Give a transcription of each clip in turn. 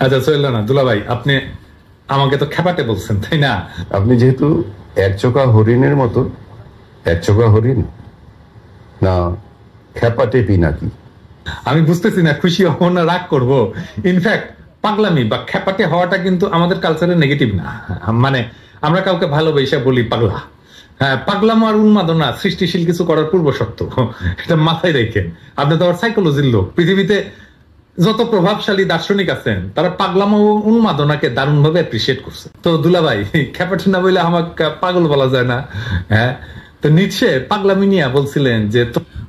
আচ্ছা চললো না দুলা ভাই, আপনি আমাকে তো খেপাতে বলছেন তাই না? আপনি যেহেতু একচোখা হরিণের মতো, একচোখা হরিণ না খেপাটে পিনাকি? আমি বুঝতেছি না খুশি হবো না রাগ করবো। ইনফ্যাক্ট পাগলামি বা খেপাটে হওয়াটা কিন্তু আমাদের কালচারে নেগেটিভ না। মানে আমরা কাউকে ভালোবেসে বলি পাগলা। হ্যাঁ, পাগলামো আর উন্মাদনা সৃষ্টিশীল কিছু করার পূর্ব শর্ত, এটা মাথায় রেখেন। আপনি তো আর সাইকোলজির লোক। পৃথিবীতে যত প্রভাবশালী দার্শনিক আছেন তারা পাগলামো ও উন্মাদনাকে দারুণ ভাবে অ্যাপ্রিসিয়েট করছে। তো দুলাভাই খেপাটে না বলে আমাকে পাগল বলা যায় না? হ্যাঁ, তো নিচ্ছে পাগলামি নিয়ে বলছিলেন যে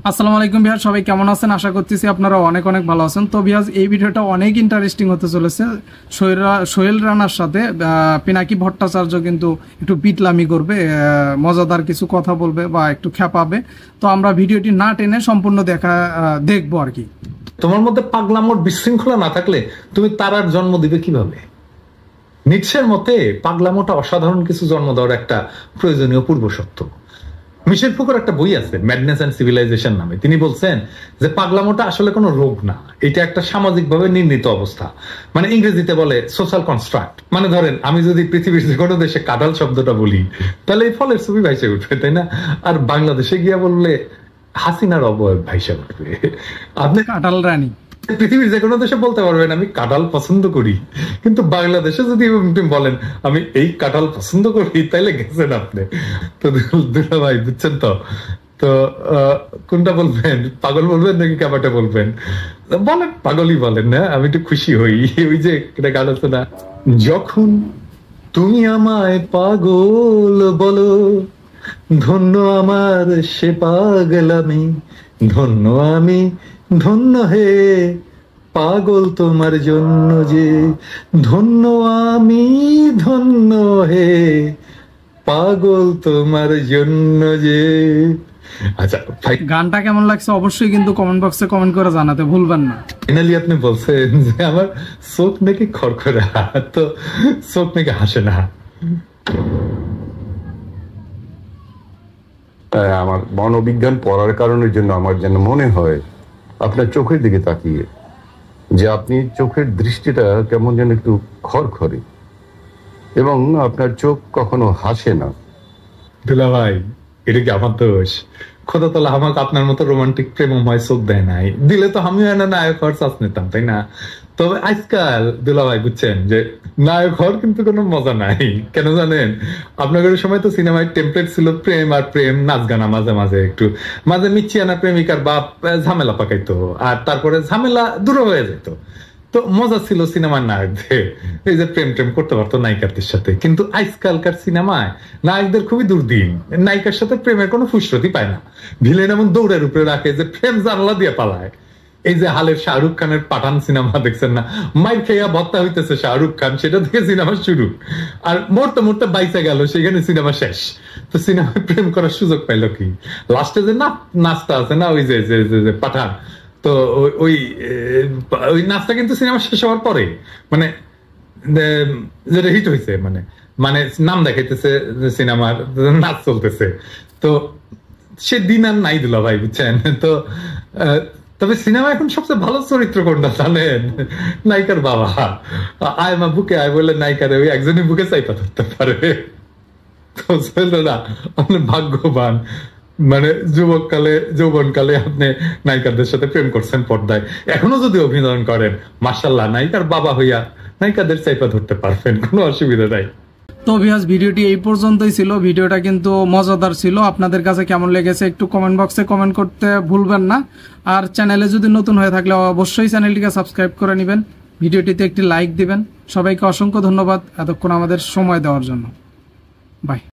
আসসালামু আলাইকুম ভিউয়ার, সবাই কেমন আছেন? আশা করতেছি আপনারা অনেক অনেক ভালো আছেন। তো ভিউয়ার, এই ভিডিওটা অনেক ইন্টারেস্টিং হতে চলেছে। সোহেল রানার সাথে পিনাকি ভট্টাচার্য কিন্তু একটু পিটলামি করবে, মজাদার কিছু কথা বলবে বা একটু খেপাবে। তো আমরা ভিডিওটি না টেনে সম্পূর্ণ দেখবো আর কি। তোমার মধ্যে পাগলামোর বিশৃঙ্খলা না থাকলে তুমি তারার জন্ম দিবে কিভাবে? নিটশের মতে পাগলামোটা অসাধারণ কিছু জন্ম দেওয়ার একটা প্রয়োজনীয় পূর্ব শর্ত। মিশেল ফুকোর একটা বই আছে ম্যাডনেস অ্যান্ড সিভিলাইজেশন নামে। তিনি বলছেন যে পাগলামোটা আসলে কোনো রোগ না, এটা একটা সামাজিকভাবে নির্মিত অবস্থা। মানে ইংরেজিতে বলে সোশ্যাল কনস্ট্রাক্ট। মানে ধরেন আমি যদি পৃথিবীর যে কোনো দেশে কাঁঠাল শব্দটা বলি তাহলে এই ফলের ছবি ভাইসে উঠবে, তাই না? আর বাংলাদেশে গিয়া বললে হাসিনার অবয়ব ভাইসে উঠবে। আপনি কাঁঠাল রানী পৃথিবীর যে কোনো দেশে বলতে পারবেন আমি কাঁঠাল পছন্দ করি, কিন্তু বাংলাদেশে যদি বলেন আমি এই কাঁঠাল পছন্দ করি তাইলে গেছেন আপনি। তো দুলা ভাই বুঝছেন তো? তো কোনটা বলবেন, পাগল বলবেন নাকি কাবাটা বলবেন? বলেন পাগলই বলেন না, আমি একটু খুশি হই। ওই যে এটা গান আছে না, যখন তুমি আমায় পাগল বলো, ধন্য আমার সে পাগলামি, ধন্য আমি ধন্য হে পাগল তোমার জন্য যে, ধন্য আমি ধন্য হে পাগল তোমার জন্য যে। আচ্ছা ভাই, গানটা কেমন লাগছে অবশ্যই কিন্তু কমেন্ট বক্সে কমেন্ট করে জানাতে ভুলবেন না। ফাইনালি আপনি বলছেন যে আমার চোখ নাকি খড়খড়া, তো চোখ নাকি হাসে না। আমার মনোবিজ্ঞান পড়ার কারণের জন্য আমার যেন মনে হয় আপনার চোখের দিকে তাকিয়ে যে আপনি চোখের দৃষ্টিটা কেমন যেন একটু খড়খড়ে এবং আপনার চোখ কখনো হাসে না। দুলা ভাই, এটা কি আমার দোষ? খোদা তাআলা আমাকে আপনার মতো রোমান্টিক প্রেমময় চোখ দেয় নাই, দিলে তো আমিও এনে নায়ক হওয়ার চান্স নিতাম, তাই না? তবে আজকাল দুলা ভাই বুঝছেন যে নায়ক হওয়ার কিন্তু কোনো মজা নাই। কেন জানেন? আপনাদের সময় তো সিনেমায় টেমপ্লেট ছিল প্রেম আর প্রেম, নাচ গানা, মাঝে মাঝে একটু মাঝে মিচ্ছিয়ানা প্রেমিকার বাপ ঝামেলা পাকাইতো, আর তারপরে ঝামেলা দূর হয়ে যেত। তো মজা ছিল সিনেমার নায়কদের, এই যে প্রেম টেম করতে পারতো নায়িকাদের সাথে। কিন্তু আজকালকার সিনেমায় নায়কদের খুবই দুর্দিন, নায়িকার সাথে প্রেমের কোনো ফুসরতি পায় না। ভিলেন এমন দৌড়ের উপরে রাখে যে প্রেম জানলা দিয়ে পালায়। এই যে হালের শাহরুখ খানের পাঠান সিনেমা দেখছেন না, মাইর খেয়া ভত্তা হইতেছে শাহরুখ খান, সেটা থেকে সিনেমা শুরু, আর মরতে মরতে বাইচে গেল, সেখানে সিনেমা শেষ। তো সিনেমায় প্রেম করার সুযোগ পাইলো কি? লাস্টে যে নাচটা আছে না, ওই যে পাঠান, তো ওই ওই নাচটা কিন্তু সিনেমা শেষ হওয়ার পরে, মানে যেটা হিট হয়েছে, মানে মানে নাম দেখাইতেছে সিনেমার, নাচ চলতেছে। তো সে দিন আর নাই দিল ভাই, বুঝছেন তো? তবে সিনেমা এখন সবচেয়ে ভালো চরিত্র কোনটা জানেন? নায়িকার বাবা আয় মা বুকে আয় বলে নায়িকারে ওই একজনই বুকে চাইপা ধরতে পারে। তো চলতো না, আপনি ভাগ্যবান। মানে যৌবনকালে আপনি নায়িকাদের সাথে প্রেম করছেন পর্দায়, এখনো যদি অভিনয় করেন মাশাআল্লাহ, নায়িকার বাবা হইয়া নায়িকাদের চাইপা ধরতে পারবেন, কোনো অসুবিধা নাই। তো ভিউয়ার্স, ভিডিওটি এই পর্যন্তই ছিল। ভিডিওটা কিন্তু মজাদার ছিল। আপনাদের কাছে কেমন লেগেছে একটু কমেন্ট বক্সে কমেন্ট করতে ভুলবেন না। আর চ্যানেলে যদি নতুন হয়ে থাকলে অবশ্যই চ্যানেলটিকে সাবস্ক্রাইব করে নেবেন, ভিডিওটিতে একটি লাইক দিবেন। সবাইকে অসংখ্য ধন্যবাদ এতক্ষণ আমাদের সময় দেওয়ার জন্য। বাই।